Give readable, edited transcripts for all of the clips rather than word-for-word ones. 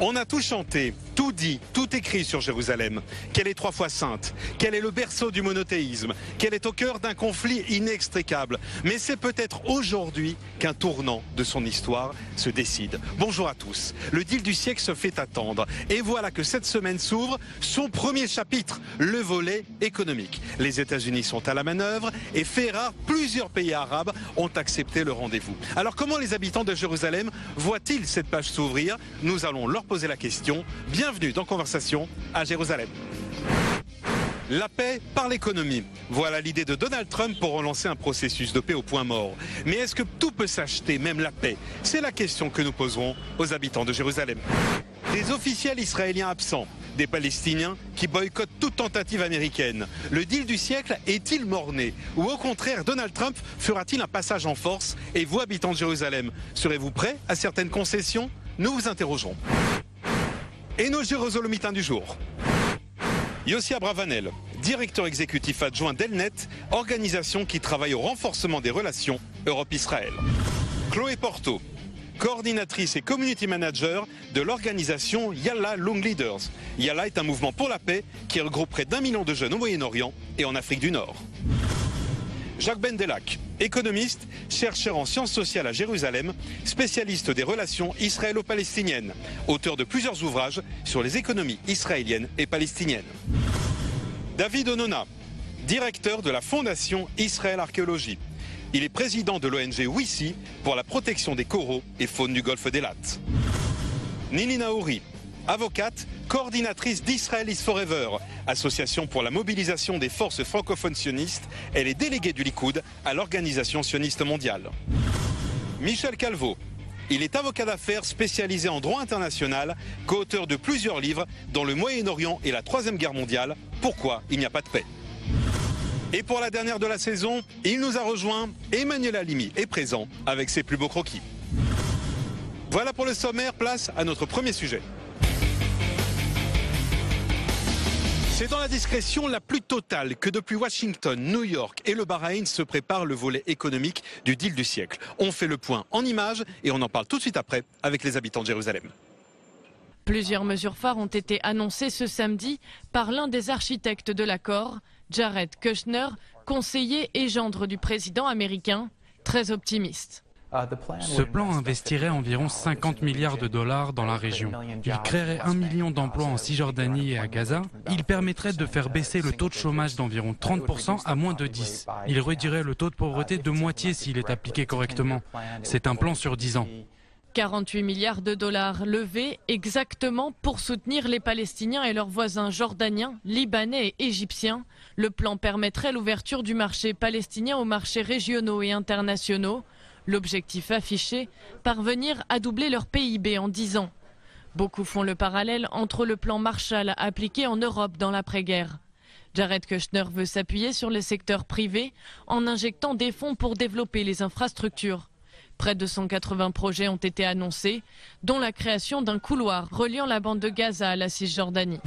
On a tout chanté, tout dit, tout écrit sur Jérusalem. Qu'elle est 3 fois sainte, qu'elle est le berceau du monothéisme, qu'elle est au cœur d'un conflit inextricable. Mais c'est peut-être aujourd'hui qu'un tournant de son histoire se décide. Bonjour à tous. Le deal du siècle se fait attendre. Et voilà que cette semaine s'ouvre son premier chapitre, le volet économique. Les États-Unis sont à la manœuvre et fait rare, plusieurs pays arabes ont accepté le rendez-vous. Alors comment les habitants de Jérusalem voient-ils cette page s'ouvrir? Nous allons leur poser la question. Bienvenue dans Conversation à Jérusalem. La paix par l'économie. Voilà l'idée de Donald Trump pour relancer un processus de paix au point mort. Mais est-ce que tout peut s'acheter, même la paix? C'est la question que nous poserons aux habitants de Jérusalem. Des officiels israéliens absents, des Palestiniens qui boycottent toute tentative américaine. Le deal du siècle est-il mort-né? Ou au contraire, Donald Trump fera-t-il un passage en force? Et vous, habitants de Jérusalem, serez-vous prêts à certaines concessions? Nous vous interrogerons. Et nos Jérusalemitains du jour. Yossi Abravanel, directeur exécutif adjoint d'Elnet, organisation qui travaille au renforcement des relations Europe-Israël. Chloé Porto, coordinatrice et community manager de l'organisation Yalla Young Leaders. Yalla est un mouvement pour la paix qui regroupe près d'1 million de jeunes au Moyen-Orient et en Afrique du Nord. Jacques Bendelak, économiste, chercheur en sciences sociales à Jérusalem, spécialiste des relations israélo-palestiniennes, auteur de plusieurs ouvrages sur les économies israéliennes et palestiniennes. David Onona, directeur de la Fondation Israël Archéologie. Il est président de l'ONG WISI pour la protection des coraux et faunes du golfe d'Elat. Nili Naouri, avocate, coordinatrice d'Israel is Forever, association pour la mobilisation des forces francophones sionistes. Elle est déléguée du Likoud à l'Organisation sioniste mondiale. Michel Calvo, il est avocat d'affaires spécialisé en droit international, co-auteur de plusieurs livres dans le Moyen-Orient et la Troisième Guerre mondiale. Pourquoi il n'y a pas de paix? Et pour la dernière de la saison, il nous a rejoint. Emmanuel Halimi est présent avec ses plus beaux croquis. Voilà pour le sommaire, place à notre premier sujet. C'est dans la discrétion la plus totale que depuis Washington, New York et le Bahreïn se prépare le volet économique du deal du siècle. On fait le point en images et on en parle tout de suite après avec les habitants de Jérusalem. Plusieurs mesures phares ont été annoncées ce samedi par l'un des architectes de l'accord, Jared Kushner, conseiller et gendre du président américain, très optimiste. Ce plan investirait environ 50 milliards de dollars dans la région. Il créerait 1 million d'emplois en Cisjordanie et à Gaza. Il permettrait de faire baisser le taux de chômage d'environ 30% à moins de 10%. Il réduirait le taux de pauvreté de moitié s'il est appliqué correctement. C'est un plan sur 10 ans. 48 milliards de dollars levés exactement pour soutenir les Palestiniens et leurs voisins jordaniens, libanais et égyptiens. Le plan permettrait l'ouverture du marché palestinien aux marchés régionaux et internationaux. L'objectif affiché, parvenir à doubler leur PIB en 10 ans. Beaucoup font le parallèle entre le plan Marshall appliqué en Europe dans l'après-guerre. Jared Kushner veut s'appuyer sur le secteur privé en injectant des fonds pour développer les infrastructures. Près de 180 projets ont été annoncés, dont la création d'un couloir reliant la bande de Gaza à la Cisjordanie.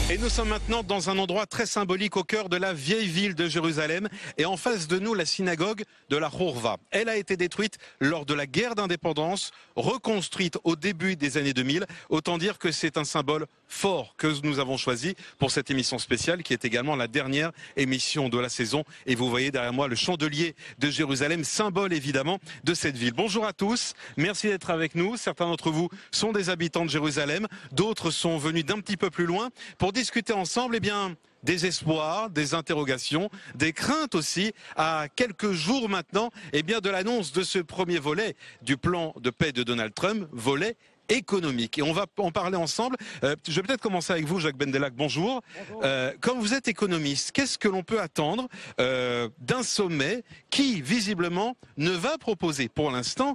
Et nous sommes maintenant dans un endroit très symbolique au cœur de la vieille ville de Jérusalem et en face de nous la synagogue de la Hourva. Elle a été détruite lors de la guerre d'indépendance, reconstruite au début des années 2000. Autant dire que c'est un symbole fort que nous avons choisi pour cette émission spéciale qui est également la dernière émission de la saison. Et vous voyez derrière moi le chandelier de Jérusalem, symbole évidemment de cette ville. Bonjour à tous, merci d'être avec nous. Certains d'entre vous sont des habitants de Jérusalem, d'autres sont venus d'un petit peu plus loin pour discuter ensemble des espoirs, des interrogations, des craintes aussi à quelques jours maintenant de l'annonce de ce premier volet du plan de paix de Donald Trump, volet économique. Et on va en parler ensemble. Je vais peut-être commencer avec vous, Jacques Bendelak. Bonjour. Comme vous êtes économiste, qu'est-ce que l'on peut attendre d'un sommet qui, visiblement, ne va proposer pour l'instant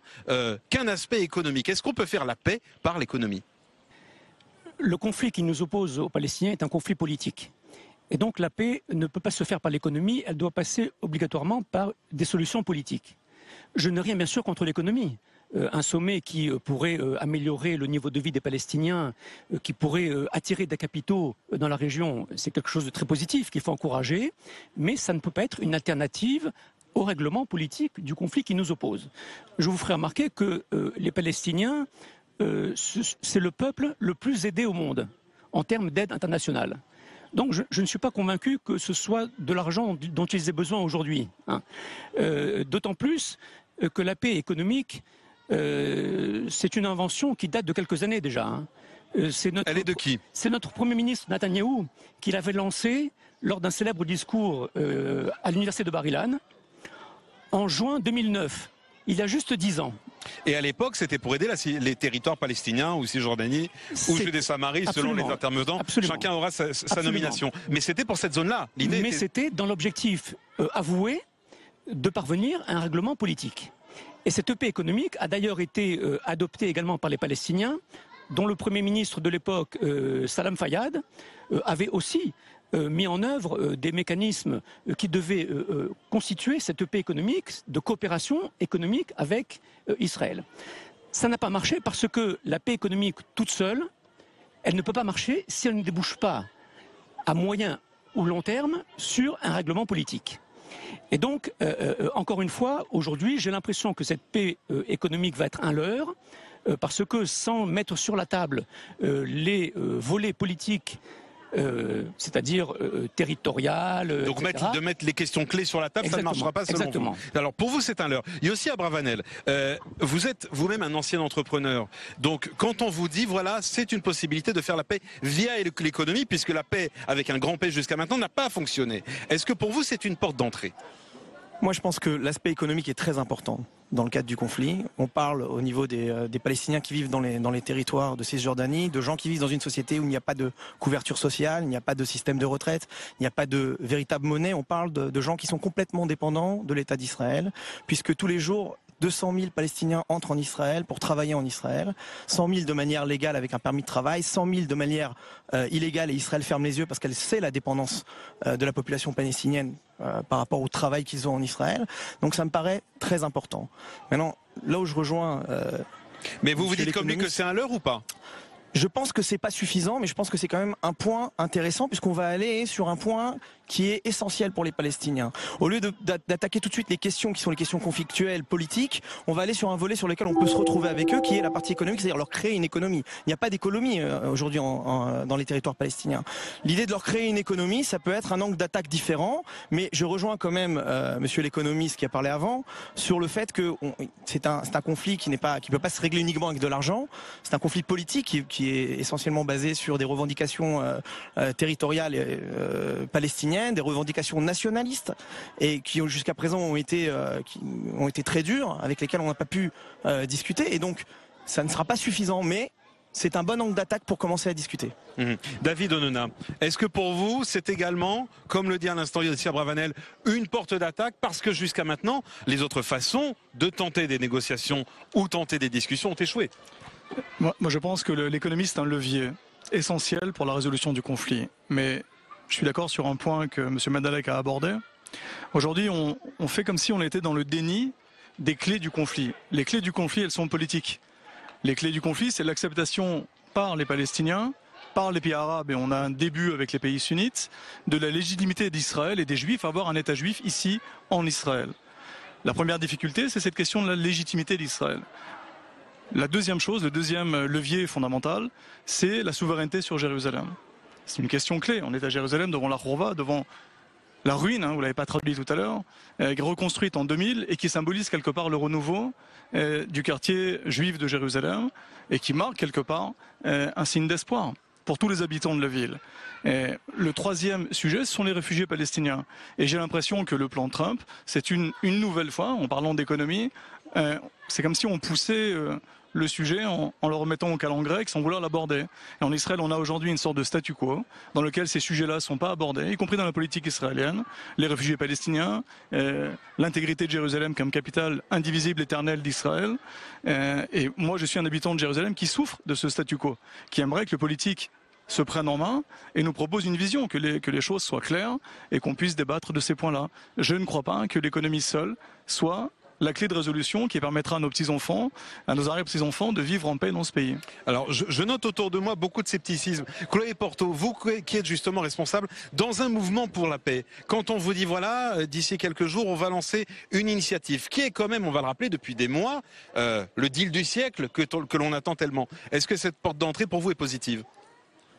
qu'un aspect économique? Est-ce qu'on peut faire la paix par l'économie? Le conflit qui nous oppose aux Palestiniens est un conflit politique. Et donc la paix ne peut pas se faire par l'économie, elle doit passer obligatoirement par des solutions politiques. Je n'ai rien bien sûr contre l'économie. Un sommet qui pourrait améliorer le niveau de vie des Palestiniens, qui pourrait attirer des capitaux dans la région, c'est quelque chose de très positif qu'il faut encourager, mais ça ne peut pas être une alternative au règlement politique du conflit qui nous oppose. Je vous ferai remarquer que les Palestiniens, c'est le peuple le plus aidé au monde en termes d'aide internationale. Donc je ne suis pas convaincu que ce soit de l'argent dont ils aient besoin aujourd'hui. Hein. D'autant plus que la paix économique, c'est une invention qui date de quelques années déjà. Hein. Elle est de qui? C'est notre Premier ministre Netanyahou qui l'avait lancée lors d'un célèbre discours à l'université de Bar-Ilan en juin 2009. Il y a juste 10 ans. Et à l'époque, c'était pour aider les territoires palestiniens ou Cisjordanie ou Judée-Samarie, selon les intervenants. Absolument. Chacun aura sa nomination. Mais c'était pour cette zone-là. Mais c'était dans l'objectif avoué de parvenir à un règlement politique. Et cette paix économique a d'ailleurs été adoptée également par les Palestiniens, dont le Premier ministre de l'époque, Salam Fayyad, avait aussi mis en œuvre des mécanismes qui devaient constituer cette paix économique, de coopération économique avec Israël. Ça n'a pas marché parce que la paix économique toute seule, elle ne peut pas marcher si elle ne débouche pas à moyen ou long terme sur un règlement politique. Et donc, encore une fois, aujourd'hui, j'ai l'impression que cette paix économique va être un leurre, parce que sans mettre sur la table les volets politiques, c'est-à-dire territorial. Donc de mettre les questions clés sur la table, Exactement. Ça ne marchera pas selon vous. Alors pour vous, c'est un leurre. Yossi Abravanel, vous êtes vous-même un ancien entrepreneur. Donc quand on vous dit, voilà, c'est une possibilité de faire la paix via l'économie, puisque la paix avec un grand P jusqu'à maintenant n'a pas fonctionné. Est-ce que pour vous, c'est une porte d'entrée? Moi, je pense que l'aspect économique est très important dans le cadre du conflit. On parle au niveau des Palestiniens qui vivent dans les territoires de Cisjordanie, de gens qui vivent dans une société où il n'y a pas de couverture sociale, il n'y a pas de système de retraite, il n'y a pas de véritable monnaie. On parle de gens qui sont complètement dépendants de l'État d'Israël, puisque tous les jours, 200 000 Palestiniens entrent en Israël pour travailler en Israël, 100 000 de manière légale avec un permis de travail, 100 000 de manière illégale, et Israël ferme les yeux parce qu'elle sait la dépendance de la population palestinienne par rapport au travail qu'ils ont en Israël. Donc ça me paraît très important. Maintenant, là où je rejoins... Mais vous dites comme lui que c'est un leurre ou pas? Je pense que c'est pas suffisant, mais je pense que c'est quand même un point intéressant, puisqu'on va aller sur un point qui est essentiel pour les Palestiniens. Au lieu d'attaquer tout de suite les questions qui sont les questions conflictuelles, politiques, on va aller sur un volet sur lequel on peut se retrouver avec eux, qui est la partie économique, c'est-à-dire leur créer une économie. Il n'y a pas d'économie aujourd'hui dans les territoires palestiniens. L'idée de leur créer une économie, ça peut être un angle d'attaque différent, mais je rejoins quand même monsieur l'économiste qui a parlé avant, sur le fait que c'est un conflit qui peut pas se régler uniquement avec de l'argent. C'est un conflit politique qui est essentiellement basé sur des revendications territoriales palestiniennes, des revendications nationalistes, et qui jusqu'à présent ont été très dures, avec lesquelles on n'a pas pu discuter. Et donc, ça ne sera pas suffisant, mais c'est un bon angle d'attaque pour commencer à discuter. David Onona, est-ce que pour vous, c'est également, comme le dit à l'instant Yossi Abravanel, une porte d'attaque parce que jusqu'à maintenant, les autres façons de tenter des négociations ou tenter des discussions ont échoué? Moi, je pense que l'économie, c'est un levier essentiel pour la résolution du conflit. Mais je suis d'accord sur un point que M. Madalek a abordé. Aujourd'hui, on fait comme si on était dans le déni des clés du conflit. Les clés du conflit, elles sont politiques. Les clés du conflit, c'est l'acceptation par les Palestiniens, par les pays arabes, et on a un début avec les pays sunnites, de la légitimité d'Israël et des Juifs à avoir un État juif ici, en Israël. La première difficulté, c'est cette question de la légitimité d'Israël. La deuxième chose, le deuxième levier fondamental, c'est la souveraineté sur Jérusalem. C'est une question clé. On est à Jérusalem devant la Khourva, devant la ruine, vous ne l'avez pas traduit tout à l'heure, reconstruite en 2000 et qui symbolise quelque part le renouveau du quartier juif de Jérusalem et qui marque quelque part un signe d'espoir pour tous les habitants de la ville. Le troisième sujet, ce sont les réfugiés palestiniens. Et j'ai l'impression que le plan Trump, c'est une nouvelle fois, en parlant d'économie, c'est comme si on poussait le sujet en le remettant au calendrier grec sans vouloir l'aborder. Et en Israël, on a aujourd'hui une sorte de statu quo dans lequel ces sujets-là ne sont pas abordés, y compris dans la politique israélienne. Les réfugiés palestiniens, l'intégrité de Jérusalem comme capitale indivisible, éternelle d'Israël. Et moi, je suis un habitant de Jérusalem qui souffre de ce statu quo, qui aimerait que le politique se prenne en main et nous propose une vision, que les choses soient claires et qu'on puisse débattre de ces points-là. Je ne crois pas que l'économie seule soit la clé de résolution qui permettra à nos petits-enfants, à nos arrière-petits-enfants de vivre en paix dans ce pays. Alors, je note autour de moi beaucoup de scepticisme. Chloé Porto, vous qui êtes justement responsable dans un mouvement pour la paix, quand on vous dit, voilà, d'ici quelques jours, on va lancer une initiative qui est quand même, on va le rappeler, depuis des mois, le deal du siècle que l'on attend tellement. Est-ce que cette porte d'entrée pour vous est positive ?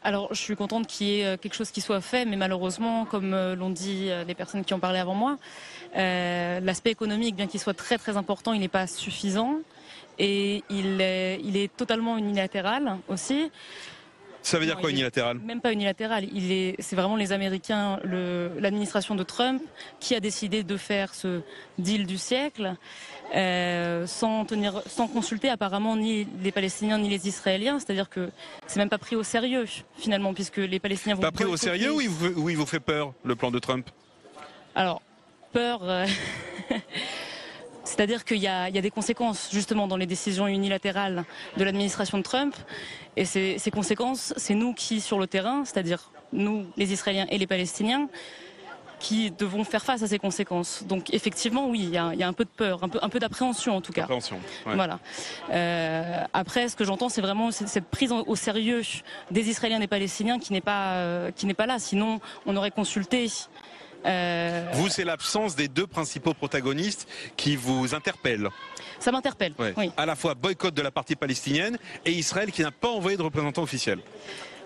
Alors, je suis contente qu'il y ait quelque chose qui soit fait, mais malheureusement, comme l'ont dit les personnes qui ont parlé avant moi, l'aspect économique, bien qu'il soit très très important, il n'est pas suffisant et il est totalement unilatéral aussi. Ça veut dire quoi unilatéral ? Même pas unilatéral. C'est vraiment les Américains, l'administration de Trump, qui a décidé de faire ce deal du siècle, sans consulter apparemment ni les Palestiniens ni les Israéliens. C'est-à-dire que c'est même pas pris au sérieux finalement, puisque les Palestiniens vont pas pris au sérieux ou il vous fait peur le plan de Trump ? Alors peur. C'est-à-dire qu'il y a des conséquences justement dans les décisions unilatérales de l'administration de Trump. Et ces conséquences, c'est nous qui, sur le terrain, c'est-à-dire nous, les Israéliens et les Palestiniens, qui devons faire face à ces conséquences. Donc effectivement, oui, il y a un peu de peur, un peu d'appréhension en tout cas. Appréhension, ouais. Voilà. Après, ce que j'entends, c'est vraiment cette prise au sérieux des Israéliens et des Palestiniens qui n'est pas là. Sinon, on aurait consulté. Vous, c'est l'absence des deux principaux protagonistes qui vous interpellent. Ça m'interpelle, ouais. Oui. À la fois boycott de la partie palestinienne et Israël qui n'a pas envoyé de représentant officiel.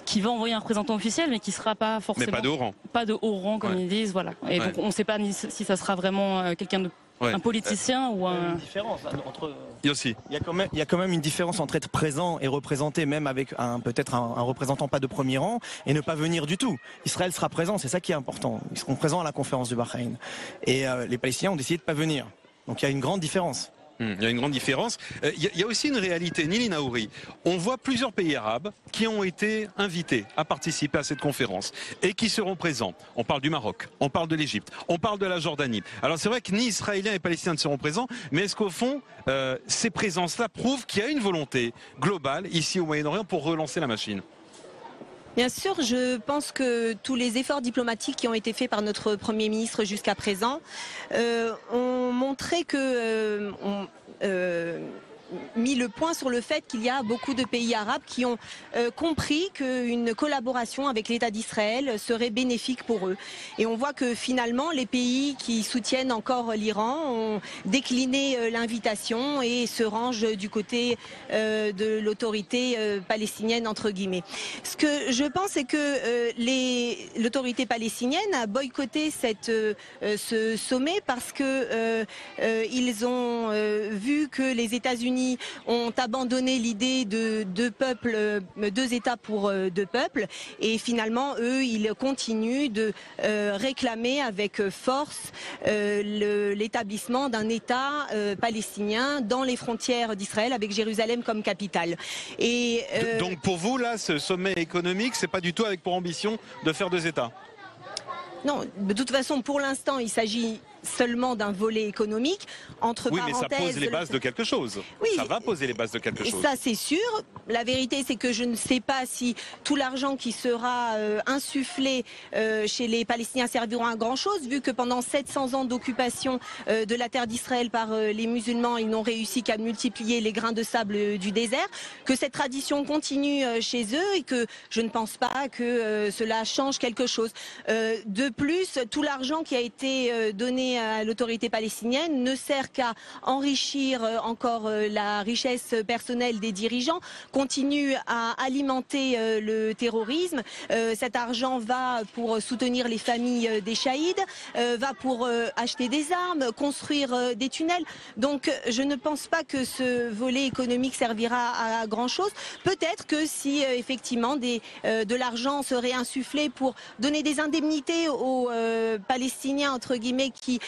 Qui va envoyer un représentant officiel, mais qui ne sera pas forcément... Mais pas de haut rang. Pas de haut rang, comme ouais. ils disent, voilà. Et donc, on ne sait pas si ça sera vraiment quelqu'un de... Ouais. Un politicien ou un... Une différence entre... Il y a quand même une différence entre être présent et représenter, même avec peut-être un représentant pas de premier rang, et ne pas venir du tout. Israël sera présent, c'est ça qui est important. Ils seront présents à la conférence du Bahreïn. Et les Palestiniens ont décidé de ne pas venir. Donc il y a une grande différence. Il y a une grande différence. Il y a aussi une réalité, Nili Naouri. On voit plusieurs pays arabes qui ont été invités à participer à cette conférence et qui seront présents. On parle du Maroc, on parle de l'Égypte, on parle de la Jordanie. Alors c'est vrai que ni Israéliens ni Palestiniens ne seront présents, mais est-ce qu'au fond, ces présences-là prouvent qu'il y a une volonté globale ici au Moyen-Orient pour relancer la machine ? Bien sûr, je pense que tous les efforts diplomatiques qui ont été faits par notre Premier ministre jusqu'à présent ont montré que mis le point sur le fait qu'il y a beaucoup de pays arabes qui ont compris qu'une collaboration avec l'État d'Israël serait bénéfique pour eux. Et on voit que finalement, les pays qui soutiennent encore l'Iran ont décliné l'invitation et se rangent du côté de l'autorité palestinienne, entre guillemets. Ce que je pense, c'est que l'autorité palestinienne a boycotté ce sommet parce que ils ont vu que les États-Unis ont abandonné l'idée de deux États pour deux peuples, et finalement eux ils continuent de réclamer avec force l'établissement d'un État palestinien dans les frontières d'Israël avec Jérusalem comme capitale. Et donc pour vous là, ce sommet économique, c'est pas du tout avec pour ambition de faire deux États? Non, de toute façon, pour l'instant, il s'agit seulement d'un volet économique. Entre oui, parenthèses, mais ça pose les bases de quelque chose. Oui, ça va poser les bases de quelque chose. Ça, c'est sûr. La vérité, c'est que je ne sais pas si tout l'argent qui sera insufflé chez les Palestiniens servira à grand-chose, vu que pendant 700 ans d'occupation de la terre d'Israël par les musulmans, ils n'ont réussi qu'à multiplier les grains de sable du désert, que cette tradition continue chez eux et que je ne pense pas que cela change quelque chose. De plus, tout l'argent qui a été donné à l'autorité palestinienne ne sert qu'à enrichir encore la richesse personnelle des dirigeants, continue à alimenter le terrorisme. Cet argent va pour soutenir les familles des shahids, va pour acheter des armes, construire des tunnels. Donc je ne pense pas que ce volet économique servira à grand chose. Peut-être que si effectivement de l'argent serait insufflé pour donner des indemnités aux Palestiniens entre guillemets qui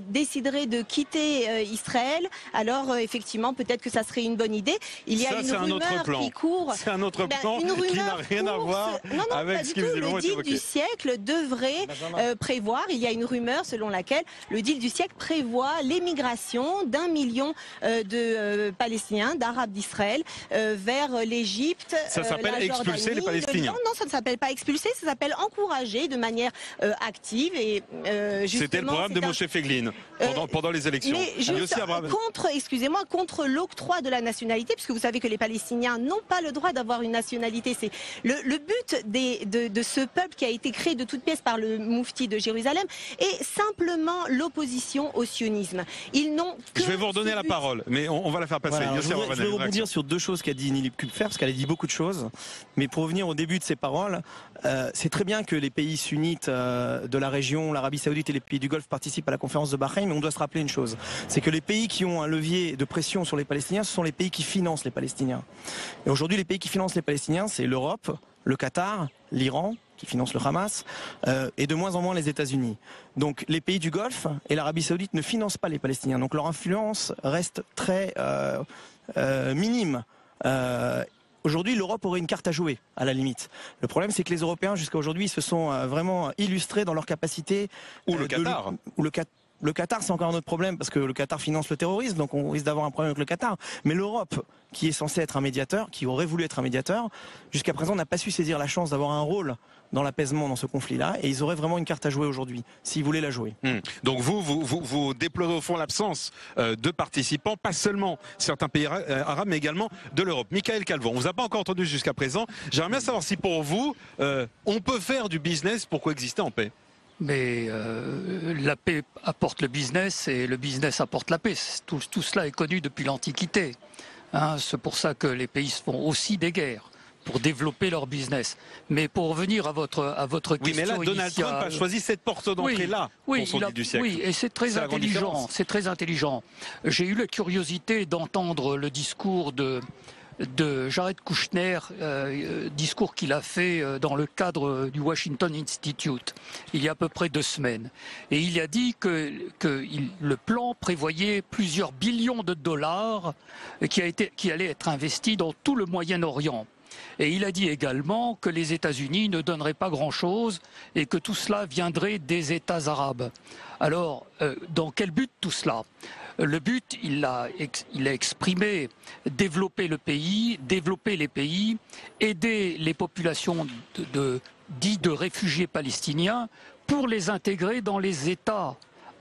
décideraient de quitter Israël, alors effectivement peut-être que ça serait une bonne idée. Il y a une rumeur qui court. C'est un autre plan qui n'a rien à voir avec ce qui visiblement est évoqué. Le deal du siècle devrait prévoir, il y a une rumeur selon laquelle le deal du siècle prévoit l'émigration d'1 million de Palestiniens, d'Arabes d'Israël vers l'Égypte. Ça s'appelle expulser les Palestiniens. Non, ça ne s'appelle pas expulser, ça s'appelle encourager de manière active et justement. C'était le programme de Moshe Feiglin pendant les élections. Mais juste contre l'octroi de la nationalité, puisque vous savez que les Palestiniens n'ont pas le droit d'avoir une nationalité. C'est le but de ce peuple qui a été créé de toutes pièces par le Moufti de Jérusalem est simplement l'opposition au sionisme. Ils n'ont que Je vais vous redonner la parole, mais on va la faire passer. Voilà, je vais rebondir sur deux choses qu'a dit Nilip Kupfer, parce qu'elle a dit beaucoup de choses. Mais pour revenir au début de ses paroles, c'est très bien que les pays sunnites de la région, l'Arabie Saoudite et les pays du Golfe participent à la conférence de Bahreïn, mais on doit se rappeler une chose, c'est que les pays qui ont un levier de pression sur les Palestiniens, ce sont les pays qui financent les Palestiniens. Et aujourd'hui, les pays qui financent les Palestiniens, c'est l'Europe, le Qatar, l'Iran, qui finance le Hamas, et de moins en moins les États-Unis. Donc les pays du Golfe et l'Arabie Saoudite ne financent pas les Palestiniens. Donc leur influence reste très minime. Aujourd'hui, l'Europe aurait une carte à jouer, à la limite. Le problème, c'est que les Européens, jusqu'à aujourd'hui, se sont vraiment illustrés dans leur capacité. Le Qatar. Le Qatar, c'est encore un autre problème, parce que le Qatar finance le terrorisme, donc on risque d'avoir un problème avec le Qatar. Mais l'Europe, qui est censée être un médiateur, qui aurait voulu être un médiateur, jusqu'à présent n'a pas su saisir la chance d'avoir un rôle dans l'apaisement dans ce conflit-là, et ils auraient vraiment une carte à jouer aujourd'hui, s'ils voulaient la jouer. Donc vous déplorez au fond l'absence de participants, pas seulement certains pays arabes, mais également de l'Europe. Michael Calvon, on vous a pas encore entendu jusqu'à présent. J'aimerais bien savoir si pour vous, on peut faire du business pour coexister en paix. Mais la paix apporte le business et le business apporte la paix. Tout cela est connu depuis l'Antiquité. C'est pour ça que les pays se font aussi des guerres, pour développer leur business. Mais pour revenir à votre question mais là, Donald Trump a choisi cette porte d'entrée-là pour son livre du siècle. Oui, et c'est très intelligent. C'est très intelligent. J'ai eu la curiosité d'entendre le discours de Jared Kushner, discours qu'il a fait dans le cadre du Washington Institute il y a à peu près 2 semaines. Et il a dit que le plan prévoyait plusieurs billions de dollars qui allaient être investis dans tout le Moyen-Orient. Et il a dit également que les États-Unis ne donneraient pas grand-chose et que tout cela viendrait des États arabes. Alors, dans quel but tout cela ? Le but, il a exprimé développer le pays, développer les pays, aider les populations dites de réfugiés palestiniens pour les intégrer dans les États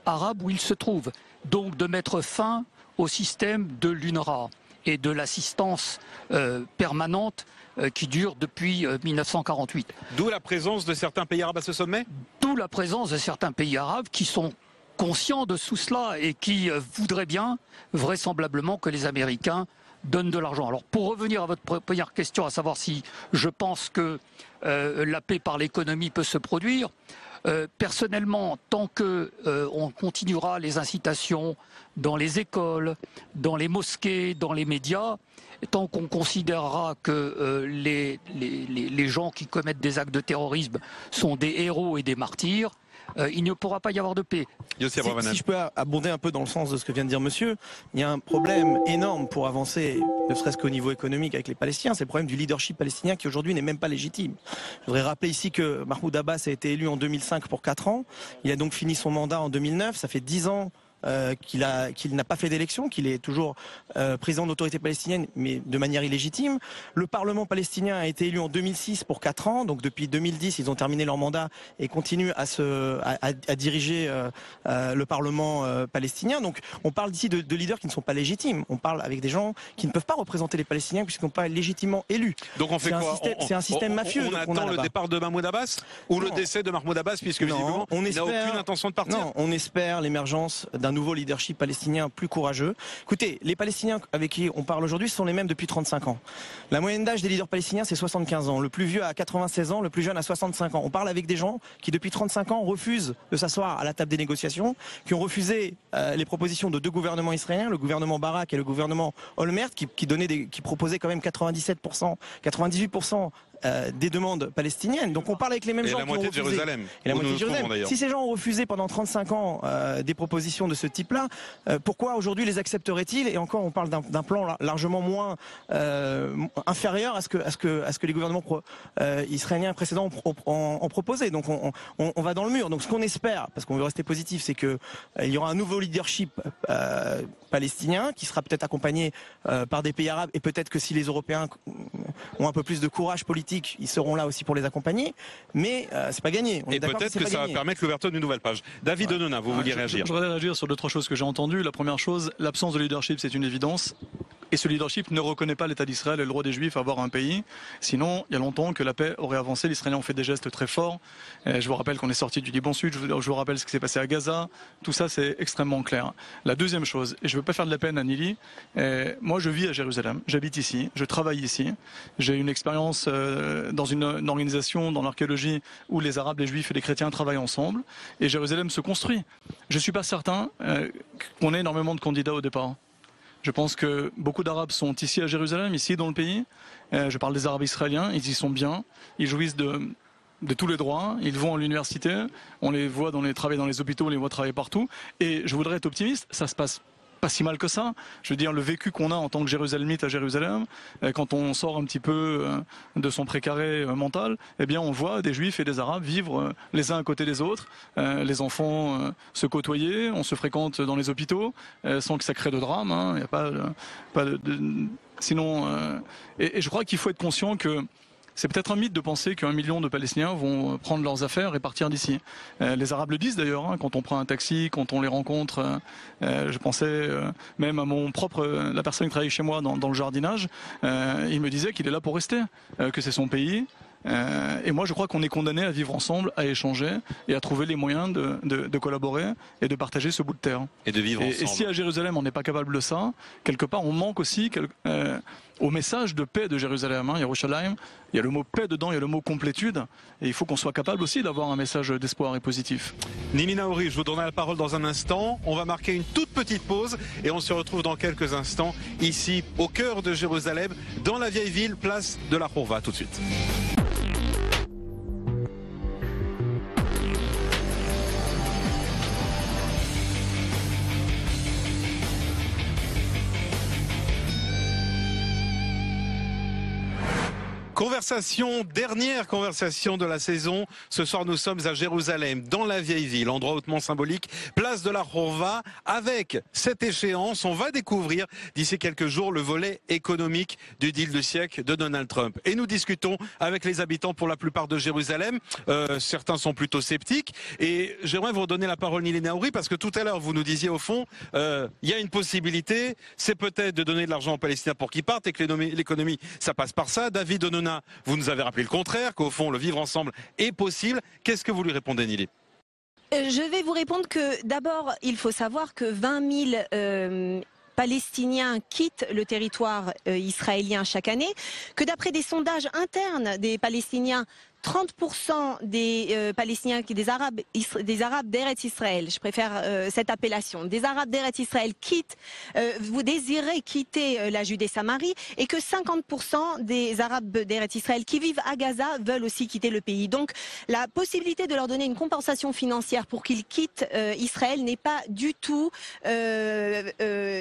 arabes où ils se trouvent. Donc de mettre fin au système de l'UNRWA et de l'assistance permanente qui dure depuis 1948. D'où la présence de certains pays arabes à ce sommet ? D'où la présence de certains pays arabes qui sont conscients de tout cela et qui voudraient bien, vraisemblablement, que les Américains donnent de l'argent. Alors, pour revenir à votre première question, à savoir si je pense que la paix par l'économie peut se produire, personnellement, tant qu'on continuera les incitations dans les écoles, dans les mosquées, dans les médias, tant qu'on considérera que les gens qui commettent des actes de terrorisme sont des héros et des martyrs, il ne pourra pas y avoir de paix. Si je peux abonder un peu dans le sens de ce que vient de dire monsieur, il y a un problème énorme pour avancer, ne serait-ce qu'au niveau économique avec les Palestiniens, c'est le problème du leadership palestinien qui aujourd'hui n'est même pas légitime. Je voudrais rappeler ici que Mahmoud Abbas a été élu en 2005 pour 4 ans, il a donc fini son mandat en 2009, ça fait 10 ans qu'il n'a pas fait d'élection, qu'il est toujours président de l'autorité palestinienne, mais de manière illégitime. Le Parlement palestinien a été élu en 2006 pour 4 ans, donc depuis 2010, ils ont terminé leur mandat et continuent à diriger le Parlement palestinien. Donc on parle ici de leaders qui ne sont pas légitimes. On parle avec des gens qui ne peuvent pas représenter les Palestiniens puisqu'ils ne sont pas légitimement élus. Donc on fait quoi ? C'est un système mafieux. On attend le départ de Mahmoud Abbas ou le décès de Mahmoud Abbas, puisque visiblement il n'a aucune intention de partir. Non, on espère l'émergence d'un nouveau leadership palestinien plus courageux. Écoutez, les Palestiniens avec qui on parle aujourd'hui sont les mêmes depuis 35 ans. La moyenne d'âge des leaders palestiniens, c'est 75 ans. Le plus vieux a 96 ans, le plus jeune a 65 ans. On parle avec des gens qui, depuis 35 ans, refusent de s'asseoir à la table des négociations, qui ont refusé les propositions de 2 gouvernements israéliens, le gouvernement Barak et le gouvernement Olmert, qui proposaient quand même 97%, 98% des demandes palestiniennes. Donc on parle avec les mêmes gens qui ont refusé. Jérusalem. Et la moitié de Jérusalem. Si ces gens ont refusé pendant 35 ans des propositions de ce type-là, pourquoi aujourd'hui les accepteraient-ils? Et encore, on parle d'un plan largement moins inférieur à ce que les gouvernements israéliens précédents ont proposé. Donc on va dans le mur. Donc ce qu'on espère, parce qu'on veut rester positif, c'est que il y aura un nouveau leadership palestinien qui sera peut-être accompagné par des pays arabes, et peut-être que si les Européens ont un peu plus de courage politique, politiques, ils seront là aussi pour les accompagner, mais c'est pas gagné. Et peut-être que ça va permettre l'ouverture d'une nouvelle page. David Onona, vous vouliez réagir? Je voudrais réagir sur 2-3 choses que j'ai entendues. La première chose, l'absence de leadership, c'est une évidence. Et ce leadership ne reconnaît pas l'État d'Israël et le droit des Juifs à avoir un pays. Sinon, il y a longtemps que la paix aurait avancé. Les Israéliens ont fait des gestes très forts. Je vous rappelle qu'on est sorti du Liban Sud. Je vous rappelle ce qui s'est passé à Gaza. Tout ça, c'est extrêmement clair. La deuxième chose, et je ne veux pas faire de la peine à Nili, moi je vis à Jérusalem. J'habite ici. Je travaille ici. J'ai une expérience dans une organisation, dans l'archéologie, où les Arabes, les Juifs et les chrétiens travaillent ensemble. Et Jérusalem se construit. Je ne suis pas certain qu'on ait énormément de candidats au départ. Je pense que beaucoup d'Arabes sont ici à Jérusalem, ici dans le pays. Je parle des Arabes israéliens, ils y sont bien. Ils jouissent de tous les droits. Ils vont à l'université, on les voit travailler dans les hôpitaux, on les voit travailler partout. Et je voudrais être optimiste, ça se passe pas si mal que ça. Je veux dire, le vécu qu'on a en tant que Jérusalemite à Jérusalem, quand on sort un petit peu de son précaré mental, eh bien on voit des Juifs et des Arabes vivre les uns à côté des autres, les enfants se côtoyer, on se fréquente dans les hôpitaux sans que ça crée de drame. Hein. Il y a pas sinon, et je crois qu'il faut être conscient que c'est peut-être un mythe de penser qu'1 million de Palestiniens vont prendre leurs affaires et partir d'ici. Les Arabes le disent d'ailleurs, hein, quand on prend un taxi, quand on les rencontre. Je pensais même à la personne qui travaille chez moi dans le jardinage, il me disait qu'il est là pour rester, que c'est son pays. Et moi je crois qu'on est condamné à vivre ensemble, à échanger et à trouver les moyens de collaborer et de partager ce bout de terre. Et de vivre ensemble. Et si à Jérusalem on n'est pas capable de ça, quelque part on manque aussi au message de paix de Jérusalem, hein, Yerushalayim. Il y a le mot paix dedans, il y a le mot complétude. Et il faut qu'on soit capable aussi d'avoir un message d'espoir et positif. Nili Naouri, je vous donne la parole dans un instant. On va marquer une toute petite pause et on se retrouve dans quelques instants ici au cœur de Jérusalem, dans la vieille ville, place de la Hourva. Tout de suite. Dernière conversation de la saison. Ce soir, nous sommes à Jérusalem, dans la vieille ville, endroit hautement symbolique, place de la Hourva. Avec cette échéance, on va découvrir d'ici quelques jours le volet économique du deal du siècle de Donald Trump. Et nous discutons avec les habitants pour la plupart de Jérusalem. Certains sont plutôt sceptiques. Et j'aimerais vous redonner la parole, Nili Naouri, parce que tout à l'heure, vous nous disiez au fond, il y a une possibilité, c'est peut-être de donner de l'argent aux Palestiniens pour qu'ils partent et que l'économie, ça passe par ça. David Onona, vous nous avez rappelé le contraire, qu'au fond, le vivre ensemble est possible. Qu'est-ce que vous lui répondez, Nili ? Je vais vous répondre que d'abord, il faut savoir que 20 000 Palestiniens quittent le territoire israélien chaque année, que d'après des sondages internes des Palestiniens, 30% des Palestiniens, des Arabes d'Eretz Israël, je préfère cette appellation, des Arabes d'Eretz Israël vous désirez quitter la Judée-Samarie et que 50% des Arabes d'Eretz Israël qui vivent à Gaza veulent aussi quitter le pays. Donc la possibilité de leur donner une compensation financière pour qu'ils quittent Israël n'est pas du tout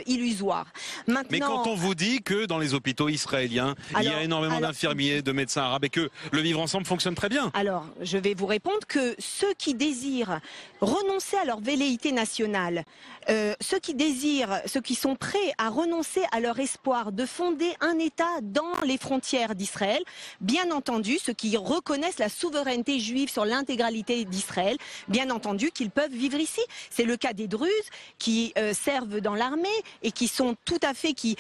illusoire. Maintenant, mais quand on vous dit que dans les hôpitaux israéliens, il y a énormément d'infirmiers, de médecins arabes et que le vivre ensemble fonctionne très bien. Alors, je vais vous répondre que ceux qui désirent renoncer à leur velléité nationale, ceux qui sont prêts à renoncer à leur espoir de fonder un État dans les frontières d'Israël, bien entendu, ceux qui reconnaissent la souveraineté juive sur l'intégralité d'Israël, bien entendu qu'ils peuvent vivre ici. C'est le cas des Druzes qui servent dans l'armée et qui sont tout à fait, qui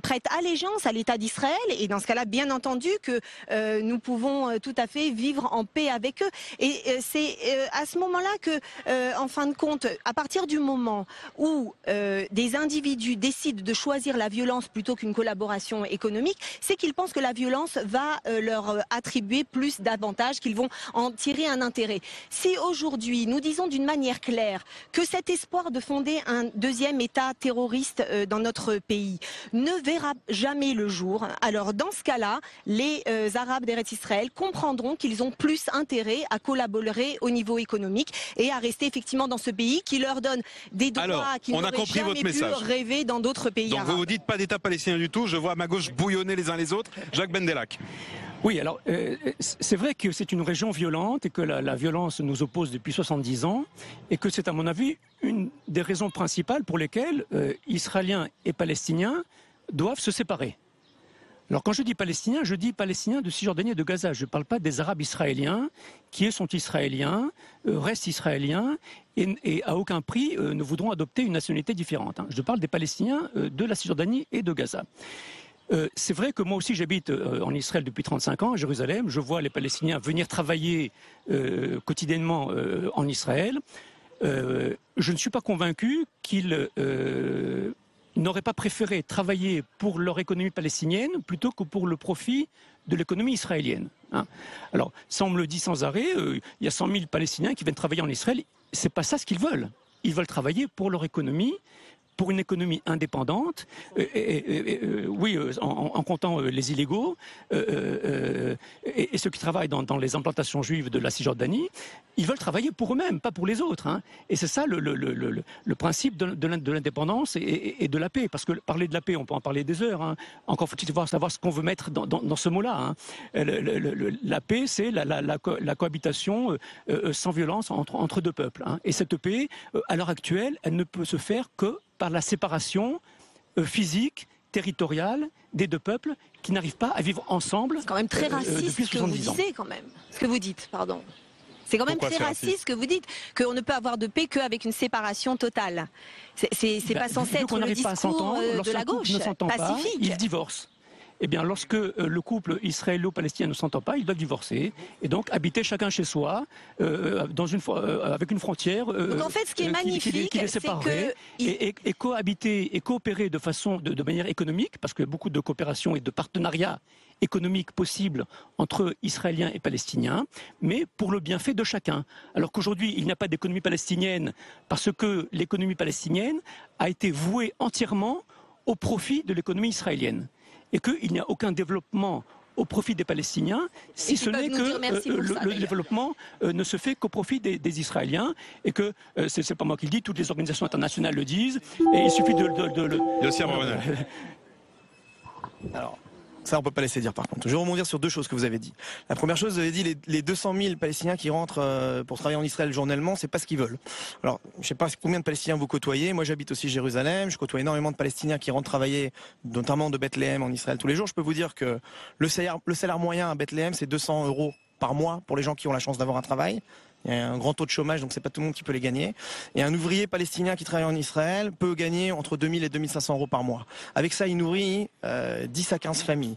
prêtent allégeance à l'État d'Israël. Et dans ce cas-là, bien entendu que nous pouvons tout à fait vivre en paix avec eux. Et c'est à ce moment-là que, en fin de compte, à partir du moment où des individus décident de choisir la violence plutôt qu'une collaboration économique, c'est qu'ils pensent que la violence va leur attribuer plus d'avantages, qu'ils vont en tirer un intérêt. Si aujourd'hui nous disons d'une manière claire que cet espoir de fonder un deuxième État terroriste dans notre pays ne verra jamais le jour, alors dans ce cas-là, les Arabes d'Eretz Israël comprendront qu'ils ont plus intérêt à collaborer au niveau économique et à rester effectivement dans ce pays qui leur donne des droits qu'ils n'auraient jamais pu rêver dans d'autres pays arabes. Donc vous dites pas d'État palestinien du tout, je vois à ma gauche bouillonner les uns les autres. Jacques Bendelak. Oui, alors c'est vrai que c'est une région violente et que la violence nous oppose depuis 70 ans et que c'est à mon avis une des raisons principales pour lesquelles Israéliens et Palestiniens doivent se séparer. Alors quand je dis palestiniens de Cisjordanie et de Gaza. Je ne parle pas des Arabes israéliens qui sont israéliens, restent israéliens et à aucun prix ne voudront adopter une nationalité différente. Je parle des Palestiniens de la Cisjordanie et de Gaza. C'est vrai que moi aussi j'habite en Israël depuis 35 ans, à Jérusalem. Je vois les Palestiniens venir travailler quotidiennement en Israël. Je ne suis pas convaincu qu'ils n'auraient pas préféré travailler pour leur économie palestinienne plutôt que pour le profit de l'économie israélienne. Alors, ça on me le dit sans arrêt, il y a 100 000 Palestiniens qui viennent travailler en Israël. C'est pas ça ce qu'ils veulent. Ils veulent travailler pour leur économie, pour une économie indépendante, oui, en comptant les illégaux et ceux qui travaillent dans les implantations juives de la Cisjordanie, ils veulent travailler pour eux-mêmes, pas pour les autres. Et c'est ça le principe de l'indépendance et de la paix. Parce que parler de la paix, on peut en parler des heures. Encore faut-il savoir ce qu'on veut mettre dans ce mot-là. La paix, c'est la cohabitation sans violence entre deux peuples. Et cette paix, à l'heure actuelle, elle ne peut se faire que par la séparation physique, territoriale des deux peuples qui n'arrivent pas à vivre ensemble. C'est quand même très raciste ce que vous disiez quand même. Ce que vous dites, pardon. C'est quand même très raciste ce que vous dites, qu'on ne peut avoir de paix qu'avec une séparation totale. C'est pas censé être le discours de la gauche pacifique. Ils divorcent. Eh bien, lorsque le couple israélo-palestinien ne s'entend pas, ils doivent divorcer et donc habiter chacun chez soi, avec une frontière donc en fait, ce qui est magnifique, qui les séparerait, et cohabiter et coopérer de manière économique, parce qu'il y a beaucoup de coopération et de partenariat économique possible entre Israéliens et Palestiniens, mais pour le bienfait de chacun. Alors qu'aujourd'hui, il n'y a pas d'économie palestinienne parce que l'économie palestinienne a été vouée entièrement au profit de l'économie israélienne. Et qu'il n'y a aucun développement au profit des Palestiniens, si ce n'est que le développement ne se fait qu'au profit des Israéliens, et que, c'est pas moi qui le dis, toutes les organisations internationales le disent, et il suffit de Alors, ça, on ne peut pas laisser dire par contre. Je vais rebondir sur deux choses que vous avez dit. La première chose, vous avez dit les 200 000 Palestiniens qui rentrent pour travailler en Israël journellement, c'est pas ce qu'ils veulent. Alors, je ne sais pas combien de Palestiniens vous côtoyez. Moi, j'habite aussi Jérusalem. Je côtoie énormément de Palestiniens qui rentrent travailler, notamment de Bethléem en Israël tous les jours. Je peux vous dire que le salaire moyen à Bethléem, c'est 200 € par mois pour les gens qui ont la chance d'avoir un travail. Il y a un grand taux de chômage, donc c'est pas tout le monde qui peut les gagner. Et un ouvrier palestinien qui travaille en Israël peut gagner entre 2000 et 2500 € par mois. Avec ça, il nourrit 10 à 15 familles.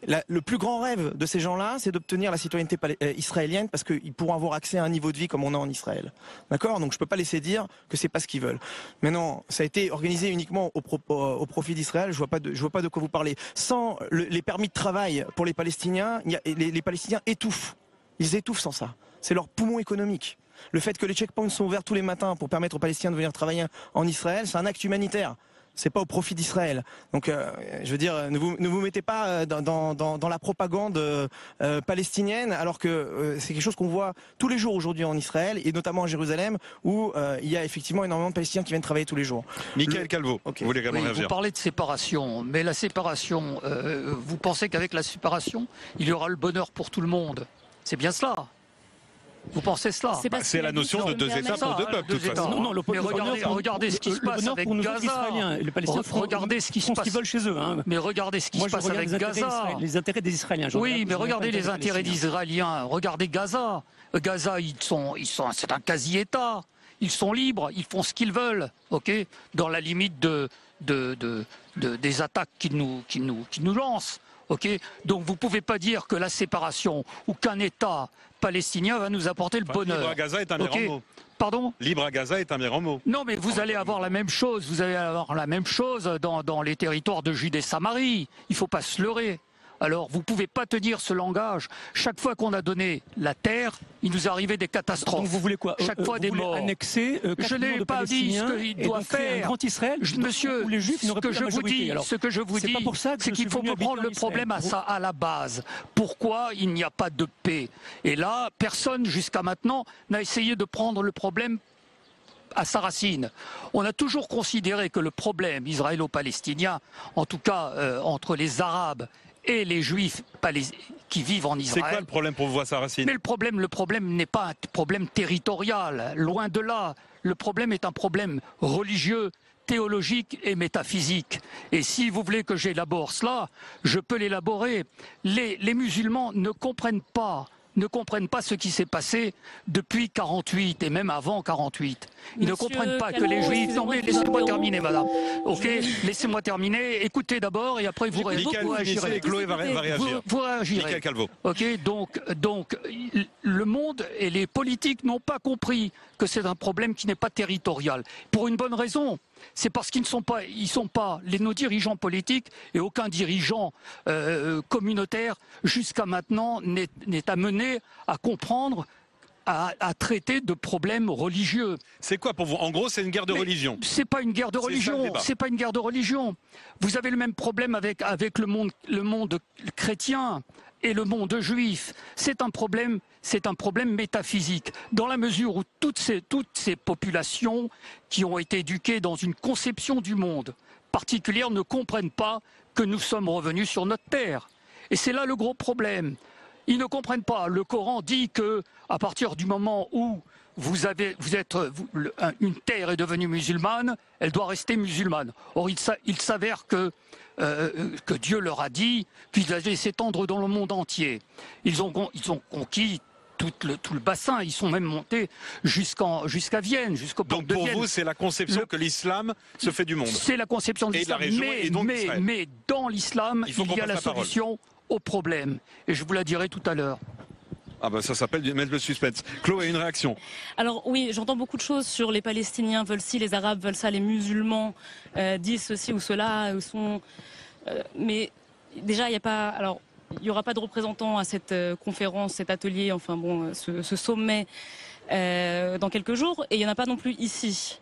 Le plus grand rêve de ces gens-là, c'est d'obtenir la citoyenneté israélienne parce qu'ils pourront avoir accès à un niveau de vie comme on a en Israël. D'accord ? Donc je peux pas laisser dire que c'est pas ce qu'ils veulent. Maintenant, ça a été organisé uniquement au profit d'Israël. Je vois pas de quoi vous parlez. Sans les permis de travail pour les Palestiniens, les Palestiniens étouffent. Ils étouffent sans ça. C'est leur poumon économique. Le fait que les checkpoints sont ouverts tous les matins pour permettre aux Palestiniens de venir travailler en Israël, c'est un acte humanitaire. C'est pas au profit d'Israël. Donc, je veux dire, ne vous mettez pas dans la propagande palestinienne, alors que c'est quelque chose qu'on voit tous les jours aujourd'hui en Israël, et notamment à Jérusalem, où il y a effectivement énormément de Palestiniens qui viennent travailler tous les jours. Michael Calvo, vous voulez également réagir ? Vous parlez de séparation, mais la séparation, vous pensez qu'avec la séparation, il y aura le bonheur pour tout le monde ? C'est bien cela. Vous pensez cela? C'est la notion de deux États pour deux peuples, de toute façon. Non, mais regardez ce qui se passe avec Gaza. Les Palestiniens regardez ce qui se passe. Qu'ils veulent chez eux. Mais regardez ce qui se passe avec Gaza. Les intérêts des Israéliens. Oui, mais regardez les intérêts des Israéliens. Regardez Gaza. Gaza, c'est un quasi-État. Ils sont libres. Ils font ce qu'ils veulent. Ok, dans la limite des attaques qu'ils nous lancent. Okay, donc vous ne pouvez pas dire que la séparation ou qu'un État palestinien va nous apporter le bonheur. Libre à Gaza est un bien grand mot. Pardon ? Libre à Gaza est un bien grand mot. Non, mais vous allez avoir la même chose. Vous allez avoir la même chose dans les territoires de Judée et Samarie. Il ne faut pas se leurrer. Alors, vous ne pouvez pas tenir ce langage. Chaque fois qu'on a donné la terre, il nous arrivait des catastrophes. Donc vous voulez quoi ? Chaque fois des morts. Annexer je n'ai pas dit ce qu'il doit faire. Un grand Israël, monsieur, où les Juifs ce que je vous dis, c'est qu'il faut prendre le problème à la base. Pourquoi il n'y a pas de paix? Et là, personne jusqu'à maintenant n'a essayé de prendre le problème à sa racine. On a toujours considéré que le problème israélo-palestinien, en tout cas entre les Arabes et les Juifs qui vivent en Israël. C'est quoi le problème pour vous à sa racine? Mais le problème n'est pas un problème territorial, loin de là. Le problème est un problème religieux, théologique et métaphysique. Et si vous voulez que j'élabore cela, je peux l'élaborer. Les musulmans ne comprennent pas ce qui s'est passé depuis 48 et même avant 48. Ils ne comprennent pas que les Juifs... Non mais laissez-moi terminer, madame. Ok, laissez-moi terminer. Écoutez d'abord et après vous réagirez. Chloé va réagir. Vous réagirez. Michael Calvo. Ok, donc le monde et les politiques n'ont pas compris que c'est un problème qui n'est pas territorial. Pour une bonne raison. C'est parce qu'ils ne sont pas, nos dirigeants politiques et aucun dirigeant communautaire jusqu'à maintenant n'est amené à comprendre, à traiter de problèmes religieux. C'est quoi pour vous? En gros, c'est une guerre de religion. C'est pas une guerre de religion. C'est pas une guerre de religion. Vous avez le même problème avec le monde chrétien et le monde juif. C'est un problème métaphysique, dans la mesure où toutes ces populations qui ont été éduquées dans une conception du monde particulière ne comprennent pas que nous sommes revenus sur notre terre. Et c'est là le gros problème. Ils ne comprennent pas. Le Coran dit que à partir du moment où une terre est devenue musulmane, elle doit rester musulmane. Or, il s'avère que Dieu leur a dit qu'ils allaient s'étendre dans le monde entier. Ils ont conquis tout le bassin, ils sont même montés jusqu'à Vienne, jusqu'au port de Vienne. Donc pour vous, c'est la conception que l'islam se fait du monde. C'est la conception de l'islam, mais dans l'islam, il y a la solution au problème. Et je vous la dirai tout à l'heure. Ah ben ça s'appelle mettre le suspense. Chloé, une réaction? Alors oui, j'entends beaucoup de choses sur les Palestiniens veulent ci, les Arabes veulent ça, les musulmans disent ceci ou cela, mais déjà il n'y a pas... Alors, il n'y aura pas de représentants à cette conférence, cet atelier, enfin bon, ce sommet dans quelques jours, et il n'y en a pas non plus ici.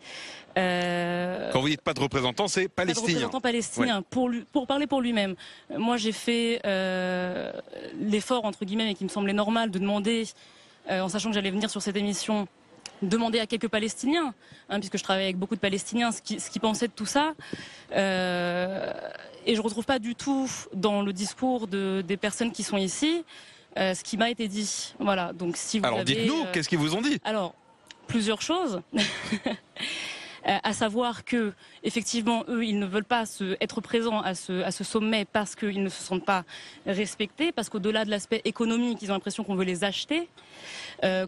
Quand vous dites pas de représentants, c'est palestinien. Pas de représentants palestiniens, ouais. Pour parler pour lui-même. Moi, j'ai fait l'effort, entre guillemets, mais qui me semblait normal, de demander, en sachant que j'allais venir sur cette émission, demander à quelques Palestiniens, puisque je travaille avec beaucoup de Palestiniens, ce qu'ils pensaient de tout ça. Et je ne retrouve pas du tout dans le discours des personnes qui sont ici ce qui m'a été dit. Voilà. Donc, si vous Alors dites-nous, qu'est-ce qu'ils vous ont dit? Alors, plusieurs choses. À savoir que, effectivement, eux, ils ne veulent pas être présents à ce sommet parce qu'ils ne se sentent pas respectés, parce qu'au-delà de l'aspect économique, ils ont l'impression qu'on veut les acheter,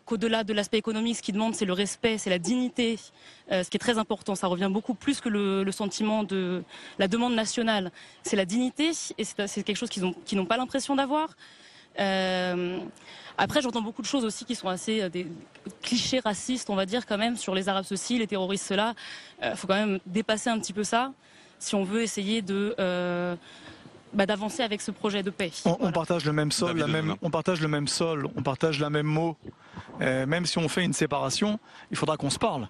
qu'au-delà de l'aspect économique, ce qu'ils demandent, c'est le respect, c'est la dignité, ce qui est très important. Ça revient beaucoup plus que le sentiment de la demande nationale. C'est la dignité, et c'est quelque chose qu'ils n'ont pas l'impression d'avoir. Après, j'entends beaucoup de choses aussi qui sont assez des clichés racistes, on va dire, quand même, sur les Arabes ceci, les terroristes cela. Faut quand même dépasser un petit peu ça si on veut essayer d'avancer avec ce projet de paix. On partage le même sol, on partage le même sol, on partage la même mot. Même si on fait une séparation, il faudra qu'on se parle.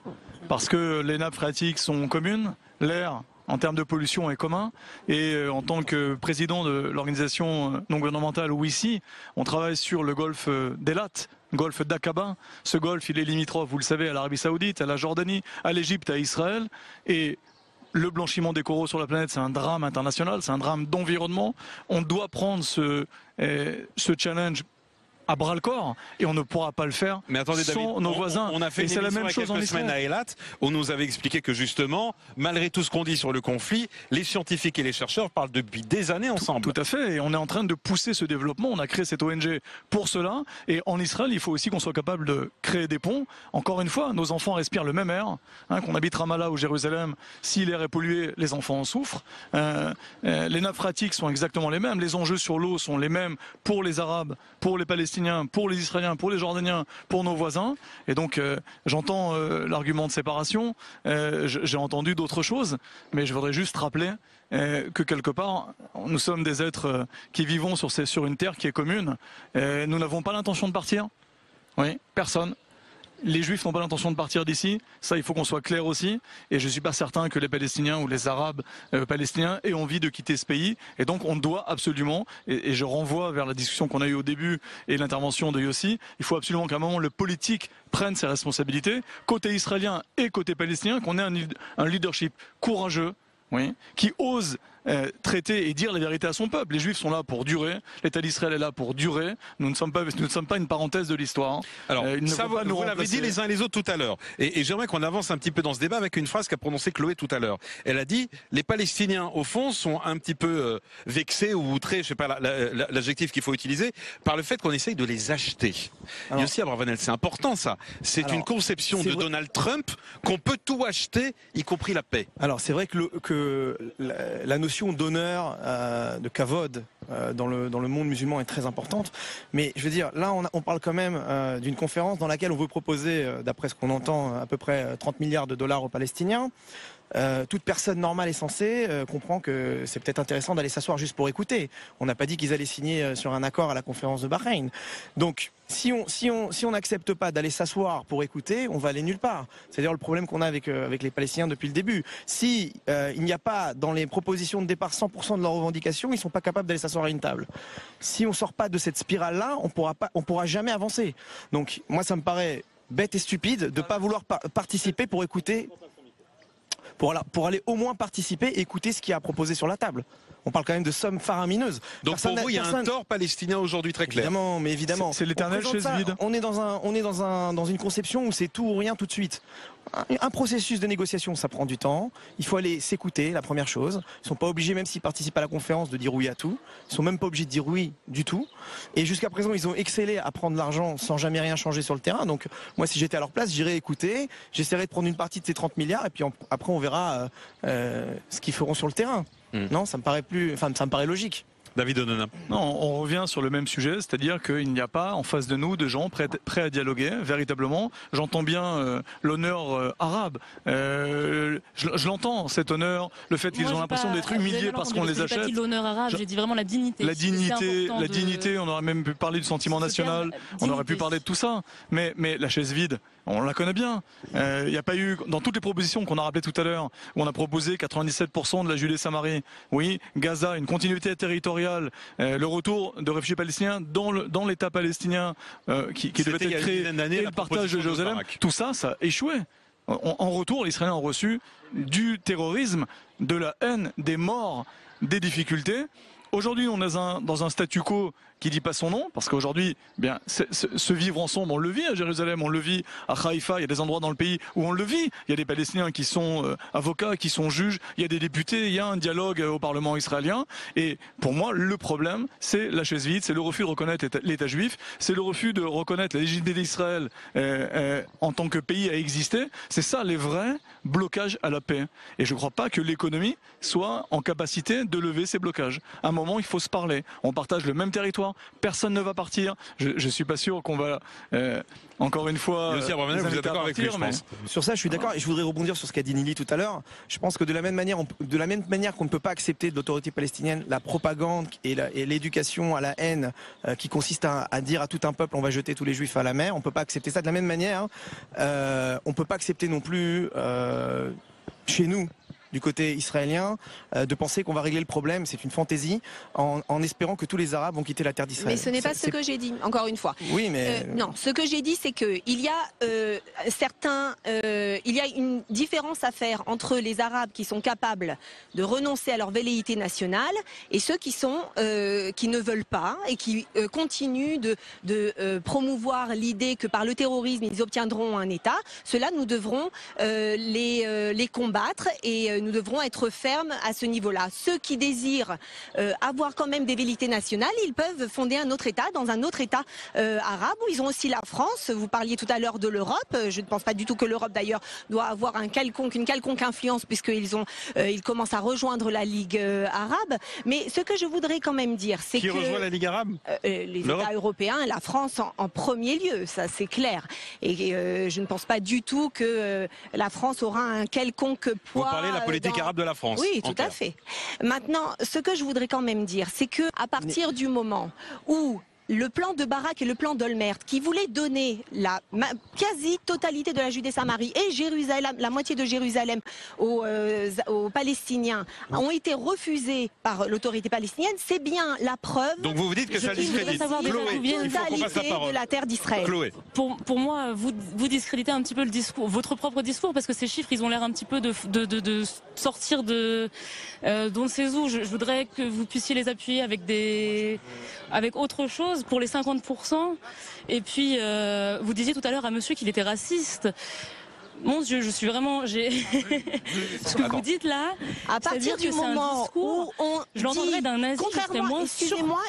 Parce que les nappes phréatiques sont communes, l'air en termes de pollution est commun, et en tant que président de l'organisation non gouvernementale OICI, on travaille sur le golfe d'Elat, golfe d'Aqaba. Ce golfe, il est limitrophe, vous le savez, à l'Arabie Saoudite, à la Jordanie, à l'Égypte, à Israël, et le blanchiment des coraux sur la planète, c'est un drame international, c'est un drame d'environnement. On doit prendre ce challenge à bras-le-corps, et on ne pourra pas le faire sans nos voisins. On a fait une émission il y a quelques semaines à Eilat, on nous avait expliqué que justement, malgré tout ce qu'on dit sur le conflit, les scientifiques et les chercheurs parlent depuis des années ensemble. Tout à fait, et on est en train de pousser ce développement, on a créé cette ONG pour cela, et en Israël, il faut aussi qu'on soit capable de créer des ponts. Encore une fois, nos enfants respirent le même air, qu'on habite Ramallah ou Jérusalem, si l'air est pollué, les enfants en souffrent. Les nappes phréatiques sont exactement les mêmes, les enjeux sur l'eau sont les mêmes pour les Arabes, pour les Palestiniens, pour les Israéliens, pour les Jordaniens, pour nos voisins. Et donc j'entends l'argument de séparation, j'ai entendu d'autres choses, mais je voudrais juste rappeler que quelque part, nous sommes des êtres qui vivons sur une terre qui est commune. Nous n'avons pas l'intention de partir. Oui, personne. Les Juifs n'ont pas l'intention de partir d'ici, ça il faut qu'on soit clair aussi, et je ne suis pas certain que les Palestiniens ou les Arabes palestiniens aient envie de quitter ce pays, et donc on doit absolument, et je renvoie vers la discussion qu'on a eue au début et l'intervention de Yossi, il faut absolument qu'à un moment le politique prenne ses responsabilités, côté israélien et côté palestinien, qu'on ait un leadership courageux, oui, qui ose traiter et dire la vérité à son peuple. Les Juifs sont là pour durer, l'État d'Israël est là pour durer. Nous ne sommes pas une parenthèse de l'histoire. Alors, ça, vous l'avez dit les uns et les autres tout à l'heure. Et j'aimerais qu'on avance un petit peu dans ce débat avec une phrase qu'a prononcée Chloé tout à l'heure. Elle a dit les Palestiniens, au fond, sont un petit peu vexés ou outrés, je sais pas l'adjectif qu'il faut utiliser, par le fait qu'on essaye de les acheter. Alors, Yossi Abravanel, c'est important ça. C'est une conception de Donald Trump qu'on peut tout acheter, y compris la paix. Alors c'est vrai que la notion d'honneur, de kavod, dans le monde musulman est très importante. Mais je veux dire, là on parle quand même d'une conférence dans laquelle on veut proposer, d'après ce qu'on entend, à peu près 30 milliards de dollars aux Palestiniens. Toute personne normale et sensée comprend que c'est peut-être intéressant d'aller s'asseoir juste pour écouter. On n'a pas dit qu'ils allaient signer sur un accord à la conférence de Bahreïn. Donc si on n'accepte pas d'aller s'asseoir pour écouter, on va aller nulle part. C'est-à-dire le problème qu'on a avec les Palestiniens depuis le début. Si il n'y a pas dans les propositions de départ 100% de leurs revendications, ils sont pas capables d'aller s'asseoir à une table. Si on sort pas de cette spirale-là, on pourra jamais avancer. Donc moi ça me paraît bête et stupide de pas vouloir participer pour écouter. Pour aller au moins participer et écouter ce qui a proposé sur la table. On parle quand même de sommes faramineuses. Donc pour vous, il y a un tort palestinien aujourd'hui très clair. Évidemment, mais évidemment. C'est l'éternel chaise vide. On est dans une conception où c'est tout ou rien tout de suite. Un processus de négociation, ça prend du temps. Il faut aller s'écouter, la première chose. Ils sont pas obligés, même s'ils participent à la conférence, de dire oui à tout. Ils sont même pas obligés de dire oui du tout. Et jusqu'à présent, ils ont excellé à prendre l'argent sans jamais rien changer sur le terrain. Donc moi, si j'étais à leur place, j'irais écouter. J'essaierais de prendre une partie de ces 30 milliards et puis après, on verra ce qu'ils feront sur le terrain. Non, ça me paraît logique. David Onona. Non, on revient sur le même sujet, c'est-à-dire qu'il n'y a pas en face de nous de gens prêts à dialoguer, véritablement. J'entends bien l'honneur arabe. Je l'entends, cet honneur, le fait qu'ils ont l'impression d'être humiliés parce qu'on les achète. J'ai pas dit l'honneur arabe, j'ai dit vraiment la dignité. La dignité, on aurait même pu parler du sentiment national, on aurait pu parler de tout ça. Mais la chaise vide, on la connaît bien. Il n'y a pas eu, dans toutes les propositions qu'on a rappelées tout à l'heure, où on a proposé 97% de la Judée-Samarie, oui, Gaza, une continuité territoriale, le retour de réfugiés palestiniens dans l'État palestinien qui devait être créé, et le partage de Jérusalem, tout ça, ça a échoué. En retour, les Israéliens ont reçu du terrorisme, de la haine, des morts, des difficultés. Aujourd'hui, on est dans un statu quo qui dit pas son nom, parce qu'aujourd'hui, bien, ce vivre ensemble, on le vit à Jérusalem, on le vit à Haïfa, il y a des endroits dans le pays où on le vit. Il y a des Palestiniens qui sont avocats, qui sont juges, il y a des députés, il y a un dialogue au Parlement israélien. Et pour moi, le problème, c'est la chaise vide, c'est le refus de reconnaître l'État juif, c'est le refus de reconnaître la légitimité d'Israël en tant que pays à exister. C'est ça les vrais blocages à la paix. Et je ne crois pas que l'économie soit en capacité de lever ces blocages. À un moment, il faut se parler. On partage le même territoire. Personne ne va partir. Je suis pas sûr qu'on va encore une fois. Vous êtes d'accord avec lui, je pense. Sur ça, je suis d'accord et je voudrais rebondir sur ce qu'a dit Nili tout à l'heure. Je pense que de la même manière qu'on ne peut pas accepter de l'autorité palestinienne la propagande et l'éducation à la haine qui consiste à dire à tout un peuple on va jeter tous les juifs à la mer. On ne peut pas accepter ça de la même manière. On ne peut pas accepter non plus chez nous, du côté israélien, de penser qu'on va régler le problème, c'est une fantaisie, en espérant que tous les Arabes vont quitter la terre d'Israël. Mais ce n'est pas ce que j'ai dit, encore une fois. Oui, mais... non, ce que j'ai dit, c'est qu'il y a il y a une différence à faire entre les Arabes qui sont capables de renoncer à leur velléité nationale et ceux qui ne veulent pas et qui continuent de promouvoir l'idée que par le terrorisme, ils obtiendront un État. Ceux-là, nous devrons les combattre et nous devrons être fermes à ce niveau-là. Ceux qui désirent avoir quand même des velléités nationales, ils peuvent fonder un autre État dans un autre État arabe où ils ont aussi la France. Vous parliez tout à l'heure de l'Europe. Je ne pense pas du tout que l'Europe d'ailleurs doit avoir une quelconque influence puisqu'ils commencent à rejoindre la Ligue arabe. Mais ce que je voudrais quand même dire, c'est que... Qui rejoint la Ligue arabe les États européens et la France en premier lieu, ça c'est clair. Et je ne pense pas du tout que la France aura un quelconque poids... Vous parlez de la politique arabe de la France. Oui, tout à fait. Maintenant, ce que je voudrais quand même dire, c'est que à partir du moment où le plan de Barak et le plan d'Olmert, qui voulaient donner la quasi-totalité de la Judée-Samarie et Jérusalem, la moitié de Jérusalem aux Palestiniens, ont été refusés par l'autorité palestinienne, c'est bien la preuve. Donc vous dites que ça discrédite. Chloé, il faut qu'on passe la parole. De la terre d'Israël. Chloé. Pour moi, vous discréditez un petit peu le discours, votre propre discours, parce que ces chiffres, ils ont l'air un petit peu de sortir de d'on ne sait où. Je voudrais que vous puissiez les appuyer avec autre chose pour les 50%. Et puis, vous disiez tout à l'heure à monsieur qu'il était raciste. Mon Dieu, je suis vraiment... ce que vous dites là, à partir du moment où on je l'entendrai d'un nazi, contrairement, excusez-moi,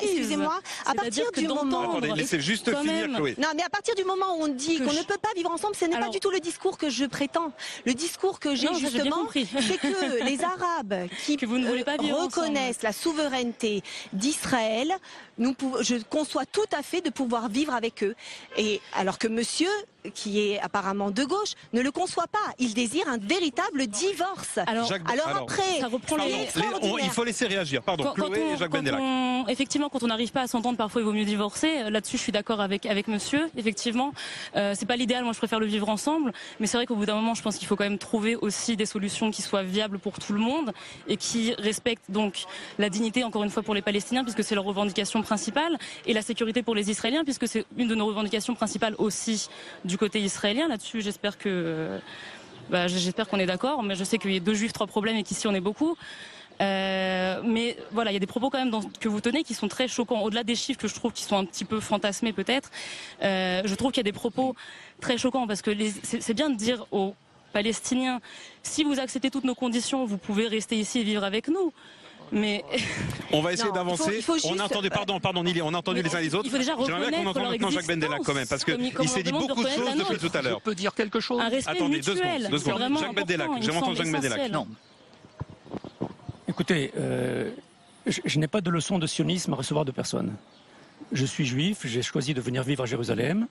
à partir du moment... Attendez, laissez juste finir, Chloé. Non, mais à partir du moment où on dit qu'on ne peut pas vivre ensemble, ce n'est pas du tout le discours que je prétends. Le discours que j'ai justement, c'est que les Arabes qui reconnaissent la souveraineté d'Israël, je conçois tout à fait de pouvoir vivre avec eux. Et alors que monsieur, qui est apparemment de gauche, ne le conçoit pas. Il désire un véritable divorce. Alors après, ça reprend il faut laisser réagir. Pardon, Chloé et Jacques Bendellac. Effectivement, quand on n'arrive pas à s'entendre, parfois il vaut mieux divorcer. Là-dessus, je suis d'accord avec monsieur. Effectivement, c'est pas l'idéal. Moi, je préfère le vivre ensemble. Mais c'est vrai qu'au bout d'un moment, je pense qu'il faut quand même trouver aussi des solutions qui soient viables pour tout le monde et qui respectent donc la dignité, encore une fois, pour les Palestiniens, puisque c'est leur revendication principale, et la sécurité pour les Israéliens, puisque c'est une de nos revendications principales aussi du côté israélien. Là-dessus, j'espère qu'on est d'accord. Mais je sais qu'il y a 2 juifs, 3 problèmes, et qu'ici on est beaucoup. Mais voilà, il y a des propos quand même que vous tenez qui sont très choquants. Au-delà des chiffres que je trouve qui sont un petit peu fantasmés peut-être, je trouve qu'il y a des propos très choquants, parce que c'est bien de dire aux Palestiniens, si vous acceptez toutes nos conditions, vous pouvez rester ici et vivre avec nous. Mais on va essayer d'avancer. On a entendu, pardon Nili, on a entendu les uns les autres. Il faut déjà j'aimerais bien qu'on entende maintenant Jacques Bendellac quand même, parce qu'il s'est dit beaucoup de choses depuis tout à l'heure. Je peux dire quelque chose? Un respect Attendez, mutuel. 2 secondes. Jacques Bendellac, j'aimerais entendre Jacques Bendellac. Non. Écoutez, je n'ai pas de leçon de sionisme à recevoir de personne. Je suis juif, j'ai choisi de venir vivre à Jérusalem.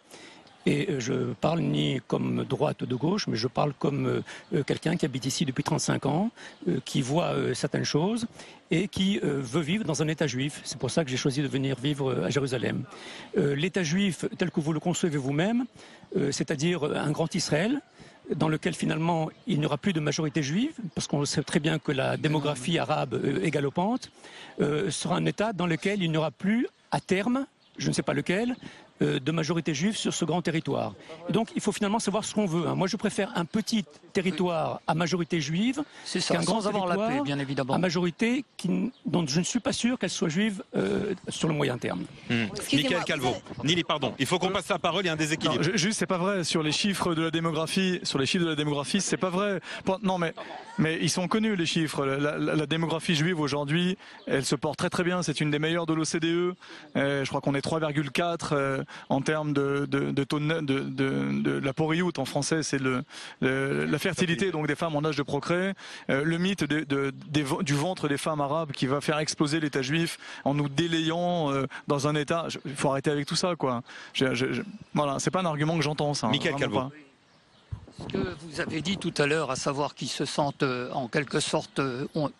Et je parle ni comme droite ou de gauche, mais je parle comme quelqu'un qui habite ici depuis 35 ans, qui voit certaines choses et qui veut vivre dans un État juif. C'est pour ça que j'ai choisi de venir vivre à Jérusalem. L'État juif tel que vous le concevez vous-même, c'est-à-dire un grand Israël, dans lequel finalement il n'y aura plus de majorité juive, parce qu'on sait très bien que la démographie arabe est galopante, sera un État dans lequel il n'y aura plus à terme, je ne sais pas lequel, de majorité juive sur ce grand territoire. Et donc il faut finalement savoir ce qu'on veut. Moi je préfère un petit territoire à majorité juive qu'un grand territoire paix, bien évidemment, à majorité dont je ne suis pas sûr qu'elle soit juive sur le moyen terme. Michael Calvo, Nili, pardon, il faut qu'on passe la parole, il y a un déséquilibre. Non, juste, c'est pas vrai sur les chiffres de la démographie. Sur les chiffres de la démographie, c'est pas vrai. Non, mais ils sont connus les chiffres. La démographie juive aujourd'hui, elle se porte très très bien. C'est une des meilleures de l'OCDE. Je crois qu'on est 3,4 en termes de la poriout en français, c'est la fertilité donc des femmes en âge de procréer. Le mythe du ventre des femmes arabes qui va faire exploser l'État juif en nous délayant dans un État. Il faut arrêter avec tout ça, quoi. Voilà, c'est pas un argument que j'entends, ça. Michael Calvo. Ce que vous avez dit tout à l'heure, à savoir qu'ils se sentent en quelque sorte, on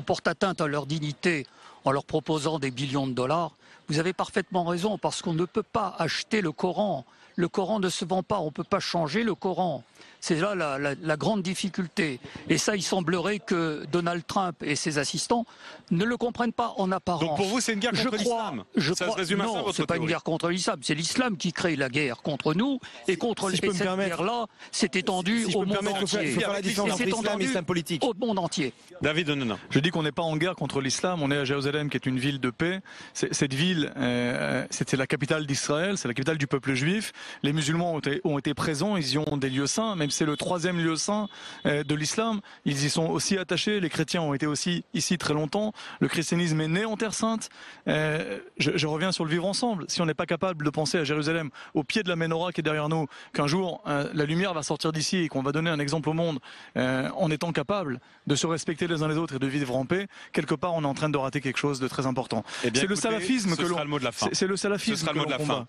porte atteinte à leur dignité en leur proposant des billions de dollars. Vous avez parfaitement raison, parce qu'on ne peut pas acheter le Coran. Le Coran ne se vend pas, on ne peut pas changer le Coran. C'est là la grande difficulté. Et ça, il semblerait que Donald Trump et ses assistants ne le comprennent pas en apparence. Donc pour vous, c'est une guerre contre l'islam? Ça se résume à ça, votre théorie? Non, c'est pas une guerre contre l'islam, c'est l'islam qui crée la guerre contre nous, et contre cette guerre-là, c'est étendu au monde entier. Il faut faire la différence entre l'islam et l'islam politique. Au monde entier. David Onana. Je dis qu'on n'est pas en guerre contre l'islam, on est à Jérusalem qui est une ville de paix. Cette ville, c'était la capitale d'Israël, c'est la capitale du peuple juif. Les musulmans ont été présents, ils y ont des lieux saints, même si c'est le 3e lieu saint de l'islam, ils y sont aussi attachés. Les chrétiens ont été aussi ici très longtemps. Le christianisme est né en Terre Sainte. Je reviens sur le vivre ensemble. Si on n'est pas capable de penser à Jérusalem, au pied de la Ménorah qui est derrière nous, qu'un jour la lumière va sortir d'ici et qu'on va donner un exemple au monde en étant capable de se respecter les uns les autres et de vivre en paix, quelque part on est en train de rater quelque chose de très important. C'est le salafisme que l'on... Ce sera le mot de la fin. C'est le salafisme que l'on combat.